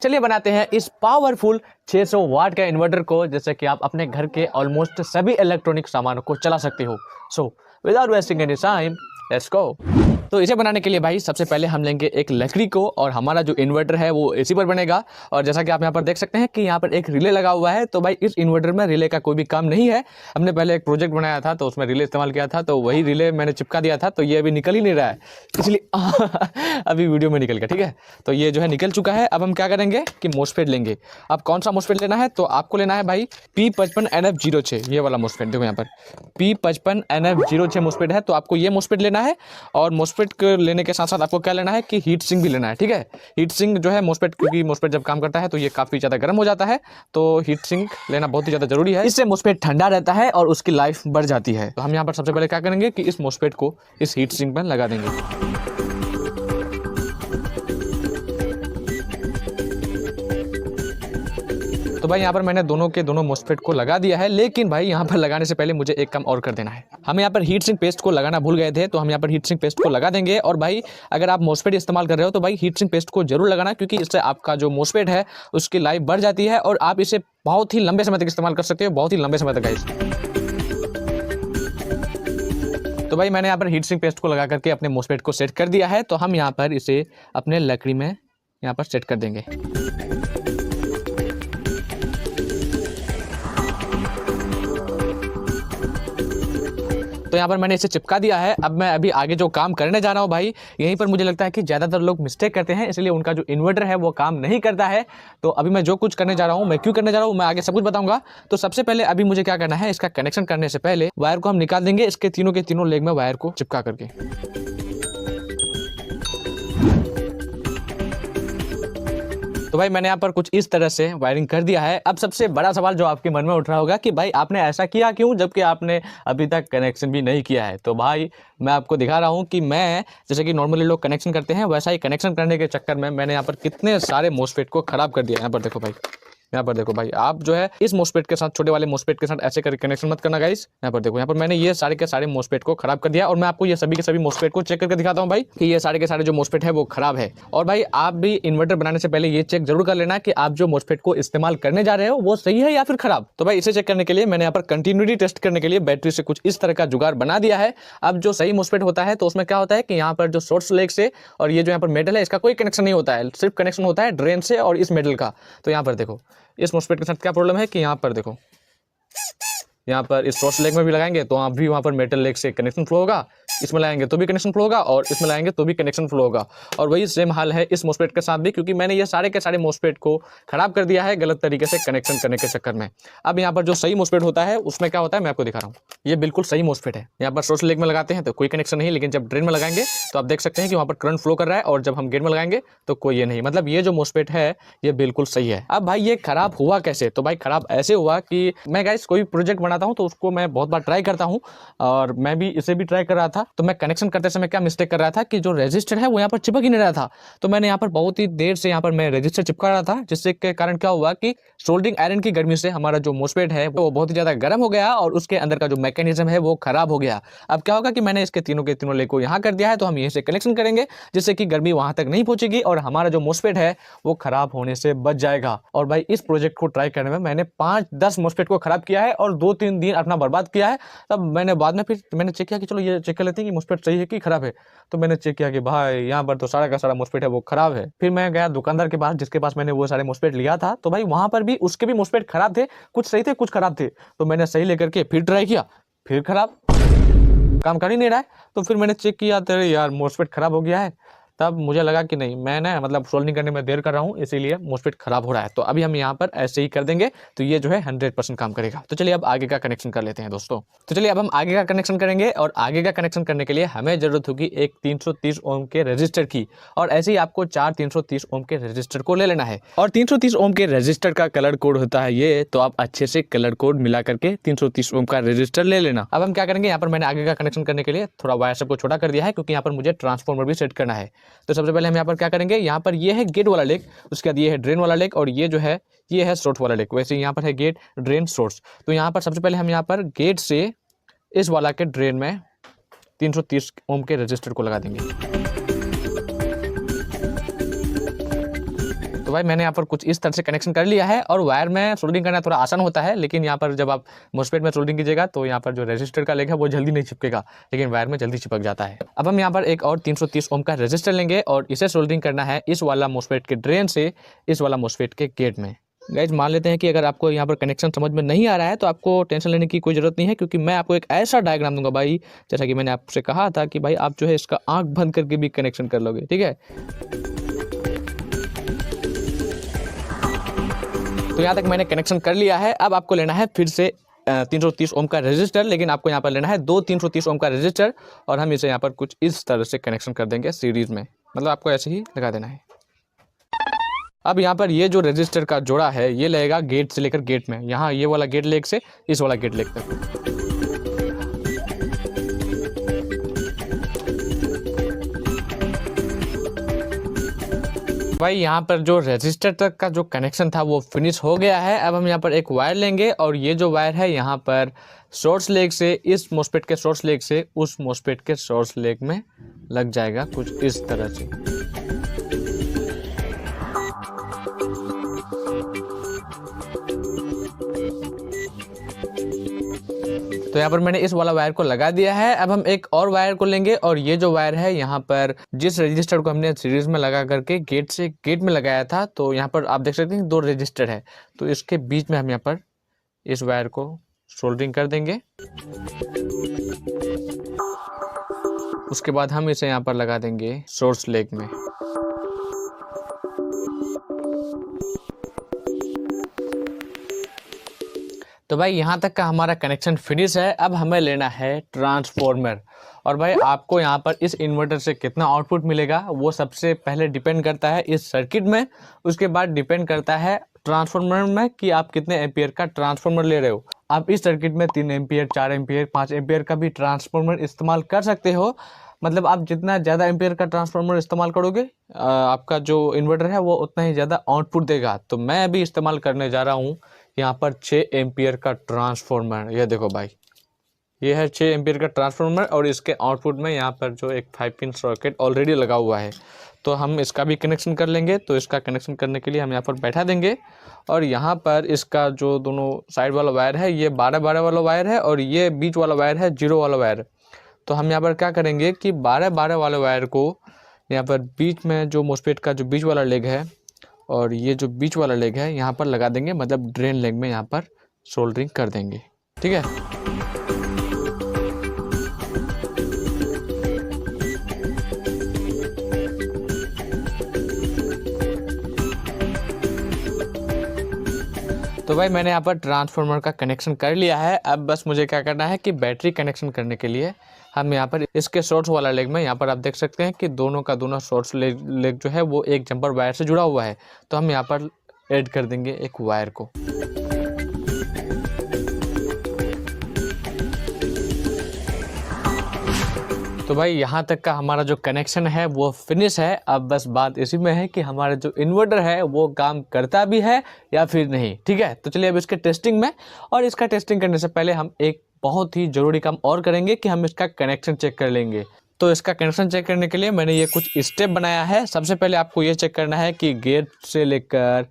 चलिए बनाते हैं इस पावरफुल 600 वाट का इन्वर्टर को, जैसे कि आप अपने घर के ऑलमोस्ट सभी इलेक्ट्रॉनिक सामानों को चला सकते हो। So without wasting any time let's go. तो इसे बनाने के लिए भाई सबसे पहले हम लेंगे एक लकड़ी को और हमारा जो इन्वर्टर है वो एसी पर बनेगा। और जैसा कि आप यहाँ पर देख सकते हैं कि यहाँ पर एक रिले लगा हुआ है। तो भाई इस इन्वर्टर में रिले का कोई भी काम नहीं है। हमने पहले एक प्रोजेक्ट बनाया था तो उसमें रिले इस्तेमाल किया था, तो वही रिले मैंने चिपका दिया था, तो ये अभी निकल ही नहीं रहा है, इसलिए अभी वीडियो में निकल गया। ठीक है, तो ये जो है निकल चुका है। अब हम क्या करेंगे कि मोसफेट लेंगे। अब कौन सा मोसफेट लेना है, तो आपको लेना है भाई P55NF06, ये वाला मोसफेट। देखो यहाँ पर P55NF06 मोसफेट है, तो आपको ये मोसफेट लेना है। और मोसफेट को लेने के साथ साथ आपको क्या लेना है कि हीट सिंक भी लेना है। ठीक है, हीट सिंक जो है मोसफेट, क्योंकि मोसफेट जब काम करता है तो ये काफ़ी ज़्यादा गर्म हो जाता है, तो हीट सिंक लेना बहुत ही ज़्यादा जरूरी है। इससे मोसफेट ठंडा रहता है और उसकी लाइफ बढ़ जाती है। तो हम यहाँ पर सबसे पहले क्या करेंगे कि इस मोसफेट को इस हीट सिंक पर लगा देंगे। तो भाई यहाँ पर मैंने दोनों के दोनों मोसफेट को लगा दिया है, लेकिन भाई यहाँ पर लगाने से पहले मुझे एक काम और कर देना है। हम यहाँ पर हीट सिंक पेस्ट को लगाना भूल गए थे, तो हम यहाँ पर हीट सिंक पेस्ट को लगा देंगे। और भाई अगर आप मोसफेट इस्तेमाल कर रहे हो तो भाई हीट सिंक पेस्ट को जरूर लगाना, क्योंकि इससे आपका जो मोसफेट है उसकी लाइफ बढ़ जाती है और आप इसे बहुत ही लंबे समय तक इस्तेमाल कर सकते हो, बहुत ही लंबे समय तक गाइस। तो भाई मैंने यहाँ पर हीट सिंक पेस्ट को लगा करके अपने मोसफेट को सेट कर दिया है। तो हम यहाँ पर इसे अपने लकड़ी में यहाँ पर सेट कर देंगे। तो यहाँ पर मैंने इसे चिपका दिया है। अब मैं अभी आगे जो काम करने जा रहा हूँ भाई, यहीं पर मुझे लगता है कि ज़्यादातर लोग मिस्टेक करते हैं, इसलिए उनका जो इन्वर्टर है वो काम नहीं करता है। तो अभी मैं जो कुछ करने जा रहा हूँ, मैं क्यों करने जा रहा हूँ, मैं आगे सब कुछ बताऊंगा। तो सबसे पहले अभी मुझे क्या करना है, इसका कनेक्शन करने से पहले वायर को हम निकाल देंगे, इसके तीनों के तीनों लेग में वायर को चिपका करके। तो भाई मैंने यहाँ पर कुछ इस तरह से वायरिंग कर दिया है। अब सबसे बड़ा सवाल जो आपके मन में उठ रहा होगा कि भाई आपने ऐसा किया क्यों, जबकि आपने अभी तक कनेक्शन भी नहीं किया है। तो भाई मैं आपको दिखा रहा हूँ कि मैं, जैसे कि नॉर्मली लोग कनेक्शन करते हैं, वैसा ही कनेक्शन करने के चक्कर में मैंने यहाँ पर कितने सारे मोसफेट को खराब कर दिया। यहाँ पर देखो भाई, यहाँ पर देखो भाई, आप जो है इस मोसफेट के साथ, छोटे वाले मोसफेट के साथ ऐसे करके कनेक्शन मत करना गाइस। यहाँ पर देखो, यहाँ पर मैंने ये सारे के सारे मोसफेट को खराब कर दिया। और मैं आपको ये सभी के सभी मोसफेट को चेक करके दिखाता हूँ भाई कि ये सारे के सारे जो मोसफेट है वो खराब है। और भाई आप भी इन्वर्टर बनाने से पहले ये चेक जरूर कर लेना कि आप जो मोसफेट को इस्तेमाल करने जा रहे हो वो सही है या फिर खराब। तो भाई इसे चेक करने के लिए मैंने यहाँ पर कंटिन्यूटी टेस्ट करने के लिए बैटरी से कुछ इस तरह का जुगाड़ बना दिया है। अब जो सही मोसफेट होता है तो उसमें क्या होता है कि यहाँ पर जो सोर्स लेग से और ये जो यहाँ पर मेटल है, इसका कोई कनेक्शन नहीं होता है, सिर्फ कनेक्शन होता है ड्रेन से और इस मेटल का। तो यहाँ पर देखो इस मोसफेट के साथ क्या प्रॉब्लम है कि यहाँ पर देखो, यहाँ पर इस सोर्स लेग में भी लगाएंगे तो आप भी वहाँ पर मेटल लेग से कनेक्शन फ्लो होगा, इसमें लगाएंगे तो भी कनेक्शन फ्लो होगा और इसमें लगाएंगे तो भी कनेक्शन फ्लो होगा। और वही सेम हाल है इस मोसफेट के साथ भी, क्योंकि मैंने ये सारे के सारे मोसफेट को खराब कर दिया है गलत तरीके से कनेक्शन करने के चक्कर में। अब यहाँ पर जो सही मोसफेट होता है उसमें क्या होता है मैं आपको दिखा रहा हूँ। ये बिल्कुल सही मोसफेट है। यहाँ पर सोर्स लेग में लगाते हैं तो कोई कनेक्शन नहीं, लेकिन जब ड्रेन में लगाएंगे तो आप देख सकते हैं कि वहाँ पर करंट फ्लो कर रहा है, और जब हम गेट में लगाएंगे तो कोई ये नहीं। मतलब ये जो मोसफेट है ये बिल्कुल सही है। अब भाई ये खराब हुआ कैसे, तो भाई खराब ऐसे हुआ कि मैं गाइस कोई प्रोजेक्ट बनाता हूँ तो उसको मैं बहुत बार ट्राई करता हूँ, और मैं भी इसे भी ट्राई कर रहा था। तो मैं कनेक्शन करते समय क्या मिस्टेक कर रहा था कि जो रेजिस्टर है वो यहाँ पर चिपक ही नहीं रहा था। तो मैंने यहाँ पर बहुत ही देर से यहाँ पर मैं रेजिस्टर चिपका रहा था, जिससे के कारण क्या हुआ कि सोल्डरिंग आयरन की गर्मी से हमारा जो मोसफेट है वो बहुत ही ज्यादा गर्म हो गया और उसके अंदर का जो मैकेनिज्म है वो खराब हो गया। अब क्या होगा कि मैंने इसके तीनों के तीनों लेग को यहाँ कर दिया है, तो हम यहीं से कनेक्शन करेंगे जिससे कि गर्मी वहां तक नहीं पहुंचेगी और हमारा जो मोसफेट है वो खराब होने से बच जाएगा। और भाई इस प्रोजेक्ट को ट्राई करने में मैंने 5-10 मोसफेट को खराब किया है और 2-3 दिन अपना बर्बाद किया है। तब मैंने बाद में फिर मैंने चेक किया कि चलो ये चेक कर लेते हैं कि मोसफेट सही है कि खराब है। तो मैंने चेक किया कि भाई यहाँ पर तो सारा का सारा मोसफेट है वो खराब है। फिर मैं गया दुकानदार के पास जिसके पास मैंने वो सारे मोसफेट लिया था, तो भाई वहां पर भी उसके भी मोसफेट खराब थे, कुछ सही थे कुछ खराब थे। तो मैंने सही लेकर के फिर ट्राई किया, फिर खराब, काम कर ही नहीं रहा है। तो फिर मैंने चेक किया तो यार मोसफेट खराब हो गया है। तब मुझे लगा कि नहीं, मैं ना मतलब सोल्डरिंग करने में देर कर रहा हूँ, इसीलिए मोसफेट खराब हो रहा है। तो अभी हम यहाँ पर ऐसे ही कर देंगे तो ये जो है 100% काम करेगा। तो चलिए अब आगे का कनेक्शन कर लेते हैं दोस्तों। तो चलिए अब हम आगे का कनेक्शन करेंगे, और आगे का कनेक्शन करने के लिए हमें जरूरत होगी एक 330 ओम के रजिस्टर की, और ऐसे ही आपको 4 330 ओम के रजिस्टर को ले लेना है। और 330 ओम के रजिस्टर का कलर कोड होता है ये, तो आप अच्छे से कलर कोड मिला करके 330 ओम का रजिस्टर ले लेना। अब हम क्या करेंगे, यहाँ पर मैंने आगे का कनेक्शन करने के लिए थोड़ा वायर सबको छोटा कर दिया है, क्योंकि यहाँ पर मुझे ट्रांसफार्मर भी सेट करना है। तो सबसे पहले हम यहाँ पर क्या करेंगे, यहाँ पर ये है गेट वाला लेग, उसके बाद ये है ड्रेन वाला लेग, और ये जो है ये है सोर्स वाला लेग। वैसे यहाँ पर है गेट, ड्रेन, सोर्स। तो यहाँ पर सबसे पहले हम यहाँ पर गेट से इस वाला के ड्रेन में 330 ओम के रजिस्टर को लगा देंगे। तो भाई मैंने यहाँ पर कुछ इस तरह से कनेक्शन कर लिया है और वायर में सोल्डरिंग करना थोड़ा आसान होता है, लेकिन यहाँ पर जब आप मोस्फेट में सोल्डरिंग कीजिएगा तो यहाँ पर जो रेजिस्टर का लेग है वो जल्दी नहीं चिपकेगा, लेकिन वायर में जल्दी चिपक जाता है। अब हम यहाँ पर एक और 330 ओम का रेजिस्टर लेंगे और इसे सोल्डरिंग करना है इस वाला मोस्फेट के ड्रेन से इस वाला मोस्फेट के गेट में। गाइज मान लेते हैं कि अगर आपको यहाँ पर कनेक्शन समझ में नहीं आ रहा है तो आपको टेंशन लेने की कोई ज़रूरत नहीं है, क्योंकि मैं आपको एक ऐसा डायग्राम दूंगा भाई, जैसा कि मैंने आपसे कहा था कि भाई आप जो है इसका आंख बंद करके भी कनेक्शन कर लोगे, ठीक है। तो यहाँ तक मैंने कनेक्शन कर लिया है। अब आपको लेना है फिर से 330 ओम का रेजिस्टर, लेकिन आपको यहाँ पर लेना है 2 330 ओम का रेजिस्टर और हम इसे यहाँ पर कुछ इस तरह से कनेक्शन कर देंगे सीरीज में, मतलब आपको ऐसे ही लगा देना है। अब यहाँ पर ये जो रेजिस्टर का जोड़ा है ये लगेगा गेट से लेकर गेट में, यहाँ ये वाला गेट लेग से इस वाला गेट लेग तक। भाई यहाँ पर जो रेजिस्टर तक का जो कनेक्शन था वो फिनिश हो गया है। अब हम यहाँ पर एक वायर लेंगे और ये जो वायर है यहाँ पर सोर्स लेग से इस मोस्फेट के सोर्स लेग से उस मोस्फेट के सोर्स लेग में लग जाएगा कुछ इस तरह से। तो यहाँ पर मैंने इस वाला वायर को लगा दिया है। अब हम एक और वायर को लेंगे और ये जो वायर है यहाँ पर जिस रजिस्टर को हमने सीरीज में लगा करके गेट से गेट में लगाया था, तो यहाँ पर आप देख सकते हैं 2 रजिस्टर है, तो इसके बीच में हम यहाँ पर इस वायर को सोल्डरिंग कर देंगे। उसके बाद हम इसे यहाँ पर लगा देंगे सोर्स लेग में। तो भाई यहाँ तक का हमारा कनेक्शन फिनिश है। अब हमें लेना है ट्रांसफॉर्मर, और भाई आपको यहाँ पर इस इन्वर्टर से कितना आउटपुट मिलेगा वो सबसे पहले डिपेंड करता है इस सर्किट में, उसके बाद डिपेंड करता है ट्रांसफॉर्मर में कि आप कितने एम्पियर का ट्रांसफॉर्मर ले रहे हो। आप इस सर्किट में 3 एम्पियर 4 एम्पियर 5 एम्पियर का भी ट्रांसफॉर्मर इस्तेमाल कर सकते हो, मतलब आप जितना ज़्यादा एम्पियर का ट्रांसफार्मर इस्तेमाल करोगे आपका जो इन्वर्टर है वो उतना ही ज़्यादा आउटपुट देगा। तो मैं अभी इस्तेमाल करने जा रहा हूँ यहाँ पर 6 एम्पियर का ट्रांसफार्मर। ये देखो भाई, ये है 6 एम्पियर का ट्रांसफार्मर और इसके आउटपुट में यहाँ पर जो एक 5 पिन सॉकेट ऑलरेडी लगा हुआ है, तो हम इसका भी कनेक्शन कर लेंगे। तो इसका कनेक्शन करने के लिए हम यहाँ पर बैठा देंगे और यहाँ पर इसका जो दोनों साइड वाला वायर है ये 12-12 वाला वायर है और ये बीच वाला वायर है 0 वाला वायर। तो हम यहाँ पर क्या करेंगे कि 12-12 वाले वायर को यहाँ पर बीच में जो मोस्फेट का जो बीच वाला लेग है और ये जो बीच वाला लेग है यहाँ पर लगा देंगे, मतलब ड्रेन लेग में यहाँ पर सोल्डरिंग कर देंगे, ठीक है। तो भाई मैंने यहाँ पर ट्रांसफार्मर का कनेक्शन कर लिया है। अब बस मुझे क्या करना है कि बैटरी कनेक्शन करने के लिए हम यहाँ पर इसके सोर्स वाला लेग में यहाँ पर आप देख सकते हैं कि दोनों का दोनों सोर्स लेग जो है वो एक जंपर वायर से जुड़ा हुआ है, तो हम यहाँ पर ऐड कर देंगे एक वायर को। तो भाई यहाँ तक का हमारा जो कनेक्शन है वो फिनिश है। अब बस बात इसी में है कि हमारा जो इन्वर्टर है वो काम करता भी है या फिर नहीं, ठीक है। तो चलिए अब इसके टेस्टिंग में, और इसका टेस्टिंग करने से पहले हम एक बहुत ही ज़रूरी काम और करेंगे कि हम इसका कनेक्शन चेक कर लेंगे। तो इसका कनेक्शन चेक करने के लिए मैंने ये कुछ स्टेप बनाया है। सबसे पहले आपको ये चेक करना है कि गेट से लेकर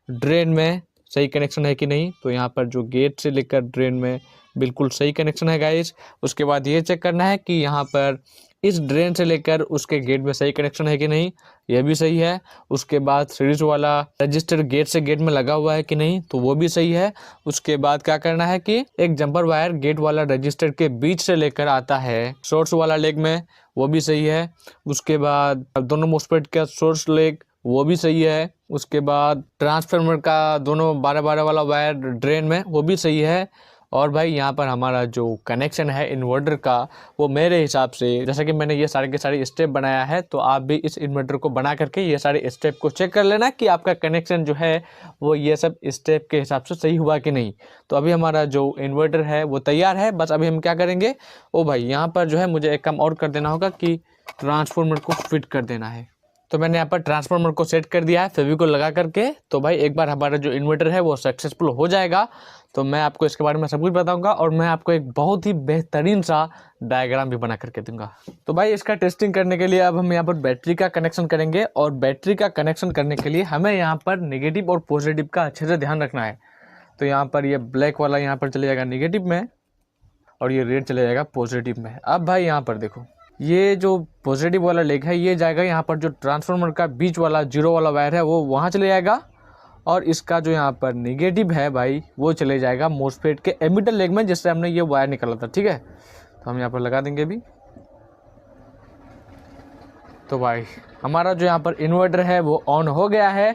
ड्रेन में सही कनेक्शन है कि नहीं। तो यहाँ पर जो गेट से लेकर ड्रेन में बिल्कुल सही कनेक्शन है गाइस। उसके बाद ये चेक करना है कि यहाँ पर इस ड्रेन से लेकर उसके गेट में सही कनेक्शन है कि नहीं, यह भी सही है। उसके बाद सीरीज वाला रजिस्टर गेट से गेट में लगा हुआ है कि नहीं, तो वो भी सही है। उसके बाद क्या करना है कि एक जंपर वायर गेट वाला रजिस्टर के बीच से लेकर आता है सोर्स वाला लेग में, वो भी सही है। उसके बाद दोनों मोस्फेट का सोर्स लेग वो भी सही है। उसके बाद ट्रांसफार्मर का दोनों 12-12 वाला वायर ड्रेन में वो भी सही है। और भाई यहाँ पर हमारा जो कनेक्शन है इन्वर्टर का वो मेरे हिसाब से, जैसा कि मैंने ये सारे के सारे स्टेप बनाया है, तो आप भी इस इन्वर्टर को बना करके ये सारे स्टेप को चेक कर लेना कि आपका कनेक्शन जो है वो ये सब स्टेप के हिसाब से सही हुआ कि नहीं। तो अभी हमारा जो इन्वर्टर है वो तैयार है। बस अभी हम क्या करेंगे, ओ भाई यहाँ पर जो है मुझे एक काम और कर देना होगा कि ट्रांसफार्मर को फिट कर देना है। तो मैंने यहाँ पर ट्रांसफार्मर को सेट कर दिया है फेविकोल लगा करके। तो भाई एक बार हमारा जो इन्वर्टर है वो सक्सेसफुल हो जाएगा तो मैं आपको इसके बारे में सब कुछ बताऊंगा और मैं आपको एक बहुत ही बेहतरीन सा डायग्राम भी बना करके दूंगा। तो भाई इसका टेस्टिंग करने के लिए अब हम यहाँ पर बैटरी का कनेक्शन करेंगे और बैटरी का कनेक्शन करने के लिए हमें यहाँ पर नेगेटिव और पॉजिटिव का अच्छे से ध्यान रखना है। तो यहाँ पर ये ब्लैक वाला यहाँ पर चले जाएगा नेगेटिव में और ये रेड चले जाएगा पॉजिटिव में। अब भाई यहाँ पर देखो, ये जो पॉजिटिव वाला लेग है ये जाएगा यहाँ पर जो ट्रांसफार्मर का बीच वाला जीरो वाला वायर है वो वहाँ चले जाएगा और इसका जो यहाँ पर नेगेटिव है भाई वो चले जाएगा मोसफेट के एमिटर लेग में जिससे हमने ये वायर निकाला था। ठीक है, तो हम यहाँ पर लगा देंगे अभी। तो भाई हमारा जो यहाँ पर इन्वर्टर है वो ऑन हो गया है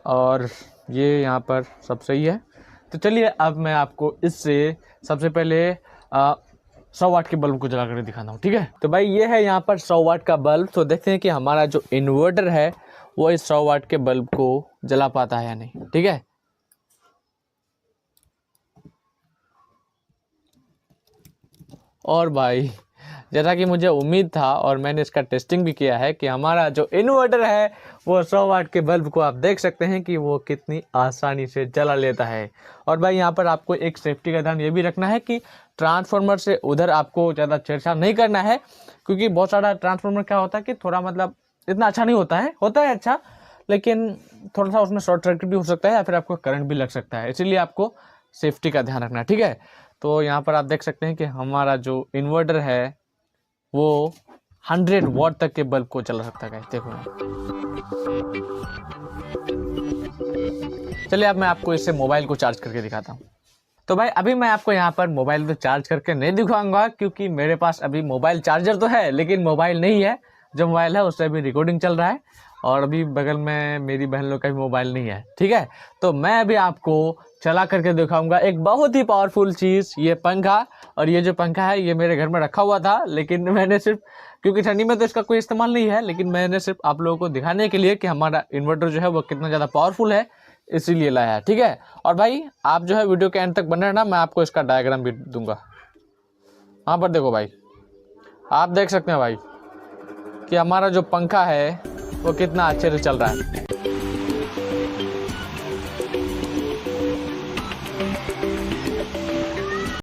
और ये यहाँ पर सब सही है। तो चलिए अब मैं आपको इससे सबसे पहले 100 वाट के बल्ब को जला कर दिखाता हूँ। ठीक है, तो भाई ये है यहाँ पर 100 वाट का बल्ब। तो देखते हैं कि हमारा जो इन्वर्टर है वो इस 100 वाट के बल्ब को जला पाता है या नहीं। ठीक है, और भाई जैसा कि मुझे उम्मीद था और मैंने इसका टेस्टिंग भी किया है कि हमारा जो इन्वर्टर है वो 100 वाट के बल्ब को आप देख सकते हैं कि वो कितनी आसानी से जला लेता है। और भाई यहाँ पर आपको एक सेफ्टी का ध्यान ये भी रखना है कि ट्रांसफार्मर से उधर आपको ज़्यादा छेड़छाड़ नहीं करना है, क्योंकि बहुत सारा ट्रांसफार्मर क्या होता है कि थोड़ा मतलब इतना अच्छा नहीं होता है अच्छा, लेकिन थोड़ा सा उसमें शॉर्ट सर्किट भी हो सकता है या फिर आपको करंट भी लग सकता है, इसीलिए आपको सेफ्टी का ध्यान रखना है। ठीक है, तो यहाँ पर आप देख सकते हैं कि हमारा जो इन्वर्टर है वो 100 वाट तक के बल्ब को चला सकता है। देखो, चलिए अब मैं आपको इससे मोबाइल को चार्ज करके दिखाता हूँ। तो भाई अभी मैं आपको यहाँ पर मोबाइल को चार्ज करके नहीं दिखाऊंगा क्योंकि मेरे पास अभी मोबाइल चार्जर तो है लेकिन मोबाइल नहीं है। जो मोबाइल है उससे अभी रिकॉर्डिंग चल रहा है और अभी बगल में मेरी बहन लोग का भी मोबाइल नहीं है। ठीक है, तो मैं अभी आपको चला करके दिखाऊंगा एक बहुत ही पावरफुल चीज़, ये पंखा। और ये जो पंखा है ये मेरे घर में रखा हुआ था लेकिन मैंने सिर्फ, क्योंकि ठंडी में तो इसका कोई इस्तेमाल नहीं है, लेकिन मैंने सिर्फ आप लोगों को दिखाने के लिए कि हमारा इन्वर्टर जो है वो कितना ज़्यादा पावरफुल है इसीलिए लाया है। ठीक है, और भाई आप जो है वीडियो के एंड तक बने रहना, मैं आपको इसका डायग्राम भी दूंगा। वहाँ पर देखो भाई, आप देख सकते हैं भाई कि हमारा जो पंखा है वो कितना अच्छे से चल रहा है।